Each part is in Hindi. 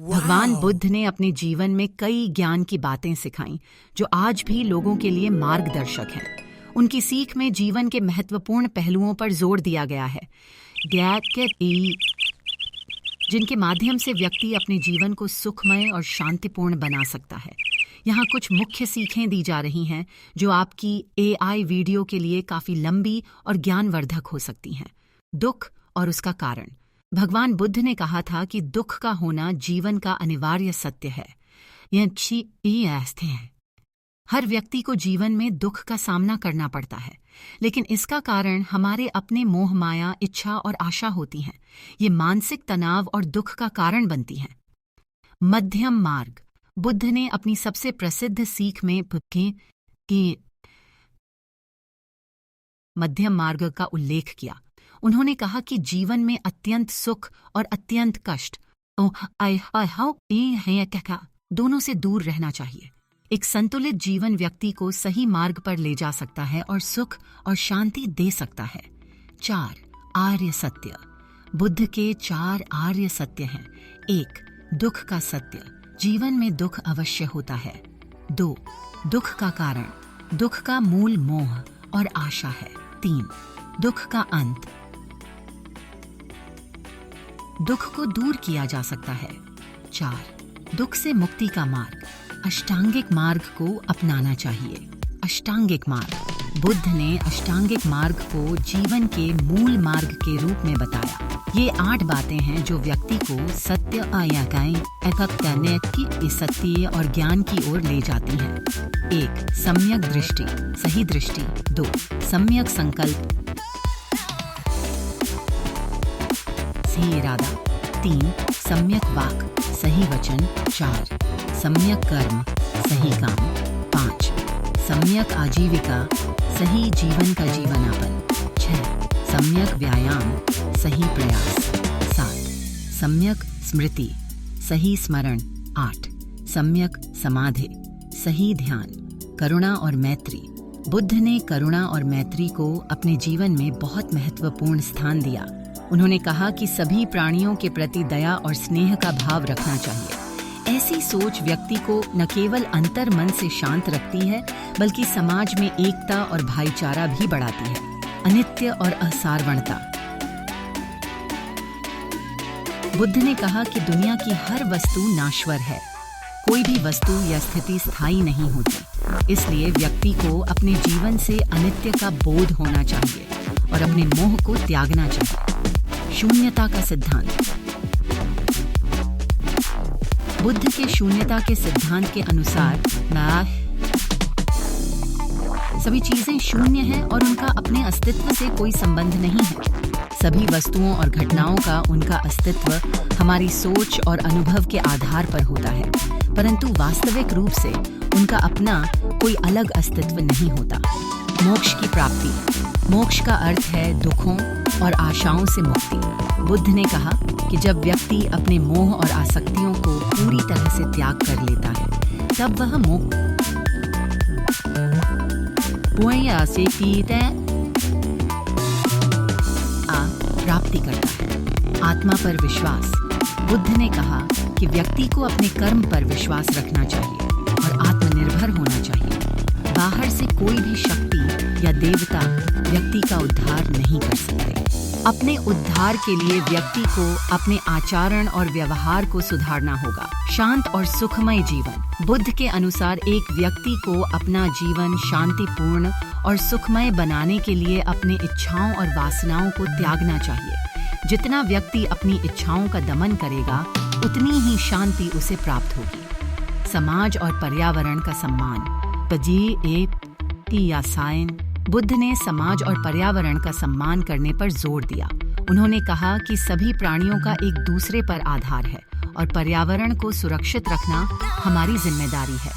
भगवान बुद्ध ने अपने जीवन में कई ज्ञान की बातें सिखाईं जो आज भी लोगों के लिए मार्गदर्शक हैं। उनकी सीख में जीवन के महत्वपूर्ण पहलुओं पर जोर दिया गया है, जिनके माध्यम से व्यक्ति अपने जीवन को सुखमय और शांतिपूर्ण बना सकता है। यहाँ कुछ मुख्य सीखें दी जा रही हैं जो आपकी AI वीडियो के लिए काफ़ी लंबी और ज्ञानवर्धक हो सकती हैं। दुख और उसका कारण। भगवान बुद्ध ने कहा था कि दुख का होना जीवन का अनिवार्य सत्य है। यह है। हर व्यक्ति को जीवन में दुख का सामना करना पड़ता है, लेकिन इसका कारण हमारे अपने मोह माया, इच्छा और आशा होती हैं। ये मानसिक तनाव और दुख का कारण बनती हैं। मध्यम मार्ग। बुद्ध ने अपनी सबसे प्रसिद्ध सीख में कि मध्यम मार्ग का उल्लेख किया। उन्होंने कहा कि जीवन में अत्यंत सुख और अत्यंत कष्ट दोनों से दूर रहना चाहिए। एक संतुलित जीवन व्यक्ति को सही मार्ग पर ले जा सकता है और सुख और शांति दे सकता है। 4 आर्य सत्य। बुद्ध के 4 आर्य सत्य हैं। 1 दुख का सत्य। जीवन में दुख अवश्य होता है। 2 दुख का कारण। दुख का मूल मोह और आशा है। 3 दुख का अंत। दुख को दूर किया जा सकता है। 4 दुख से मुक्ति का मार्ग। अष्टांगिक मार्ग को अपनाना चाहिए। अष्टांगिक मार्ग। बुद्ध ने अष्टांगिक मार्ग को जीवन के मूल मार्ग के रूप में बताया। ये 8 बातें हैं जो व्यक्ति को सत्य करने की सत्य और ज्ञान की ओर ले जाती हैं। 1 सम्यक दृष्टि, सही दृष्टि। 2 सम्यक संकल्प, सही इरादा। 3 सम्यक वाक, सही वचन। 4 सम्यक कर्म, सही काम। 5 सम्यक आजीविका, सही जीवन का जीवनापन। 6 सम्यक व्यायाम, सही प्रयास। 7 सम्यक स्मृति, सही स्मरण। 8 सम्यक समाधि, सही ध्यान। करुणा और मैत्री। बुद्ध ने करुणा और मैत्री को अपने जीवन में बहुत महत्वपूर्ण स्थान दिया। उन्होंने कहा कि सभी प्राणियों के प्रति दया और स्नेह का भाव रखना चाहिए। ऐसी सोच व्यक्ति को न केवल अंतर मन से शांत रखती है, बल्कि समाज में एकता और भाईचारा भी बढ़ाती है। अनित्य और असारवणता। बुद्ध ने कहा कि दुनिया की हर वस्तु नाश्वर है। कोई भी वस्तु या स्थिति स्थायी नहीं होती। इसलिए व्यक्ति को अपने जीवन से अनित्य का बोध होना चाहिए और अपने मोह को त्यागना चाहिए। शून्यता का सिद्धांत। बुद्ध के शून्यता के सिद्धांत के अनुसार सभी चीजें शून्य हैं और उनका अपने अस्तित्व से कोई संबंध नहीं है। सभी वस्तुओं और घटनाओं का उनका अस्तित्व हमारी सोच और अनुभव के आधार पर होता है, परंतु वास्तविक रूप से उनका अपना कोई अलग अस्तित्व नहीं होता। मोक्ष की प्राप्ति। मोक्ष का अर्थ है दुखों और आशाओं से मुक्ति। बुद्ध ने कहा कि जब व्यक्ति अपने मोह और आसक्तियों को पूरी तरह से त्याग कर लेता है, तब वह मोक्ष प्राप्ति करता है। आत्मा पर विश्वास। बुद्ध ने कहा कि व्यक्ति को अपने कर्म पर विश्वास रखना चाहिए और आत्मनिर्भर होना चाहिए। बाहर से कोई भी शक्ति या देवता व्यक्ति का उद्धार नहीं कर सकते। अपने उद्धार के लिए व्यक्ति को अपने आचरण और व्यवहार को सुधारना होगा। शांत और सुखमय जीवन। बुद्ध के अनुसार एक व्यक्ति को अपना जीवन शांतिपूर्ण और सुखमय बनाने के लिए अपने इच्छाओं और वासनाओं को त्यागना चाहिए। जितना व्यक्ति अपनी इच्छाओं का दमन करेगा, उतनी ही शांति उसे प्राप्त होगी। समाज और पर्यावरण का सम्मान। बुद्ध ने समाज और पर्यावरण का सम्मान करने पर जोर दिया। उन्होंने कहा कि सभी प्राणियों का एक दूसरे पर आधार है और पर्यावरण को सुरक्षित रखना हमारी जिम्मेदारी है।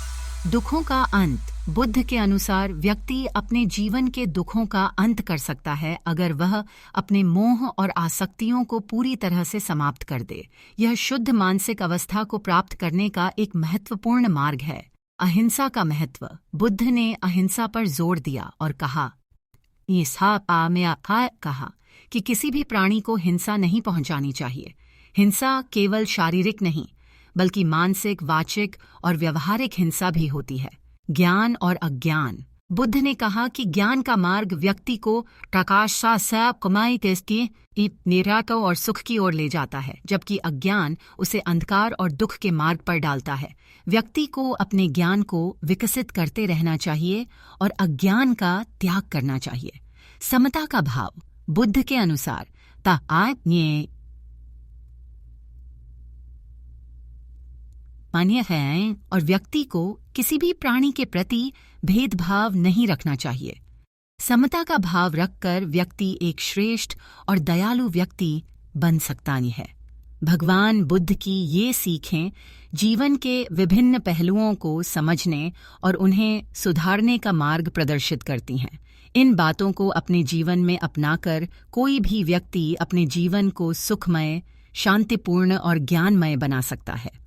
दुखों का अंत। बुद्ध के अनुसार व्यक्ति अपने जीवन के दुखों का अंत कर सकता है अगर वह अपने मोह और आसक्तियों को पूरी तरह से समाप्त कर दे। यह शुद्ध मानसिक अवस्था को प्राप्त करने का एक महत्वपूर्ण मार्ग है। अहिंसा का महत्व। बुद्ध ने अहिंसा पर जोर दिया और कहा कि किसी भी प्राणी को हिंसा नहीं पहुंचानी चाहिए। हिंसा केवल शारीरिक नहीं, बल्कि मानसिक, वाचिक और व्यवहारिक हिंसा भी होती है। ज्ञान और अज्ञान। बुद्ध ने कहा कि ज्ञान का मार्ग व्यक्ति को प्रकाश सा कमाई के निराको और सुख की ओर ले जाता है, जबकि अज्ञान उसे अंधकार और दुख के मार्ग पर डालता है। व्यक्ति को अपने ज्ञान को विकसित करते रहना चाहिए और अज्ञान का त्याग करना चाहिए। समता का भाव। बुद्ध के अनुसार मान्य है और व्यक्ति को किसी भी प्राणी के प्रति भेदभाव नहीं रखना चाहिए। समता का भाव रखकर व्यक्ति एक श्रेष्ठ और दयालु व्यक्ति बन सकता है। भगवान बुद्ध की ये सीखें जीवन के विभिन्न पहलुओं को समझने और उन्हें सुधारने का मार्ग प्रदर्शित करती हैं। इन बातों को अपने जीवन में अपनाकर कोई भी व्यक्ति अपने जीवन को सुखमय, शांतिपूर्ण और ज्ञानमय बना सकता है।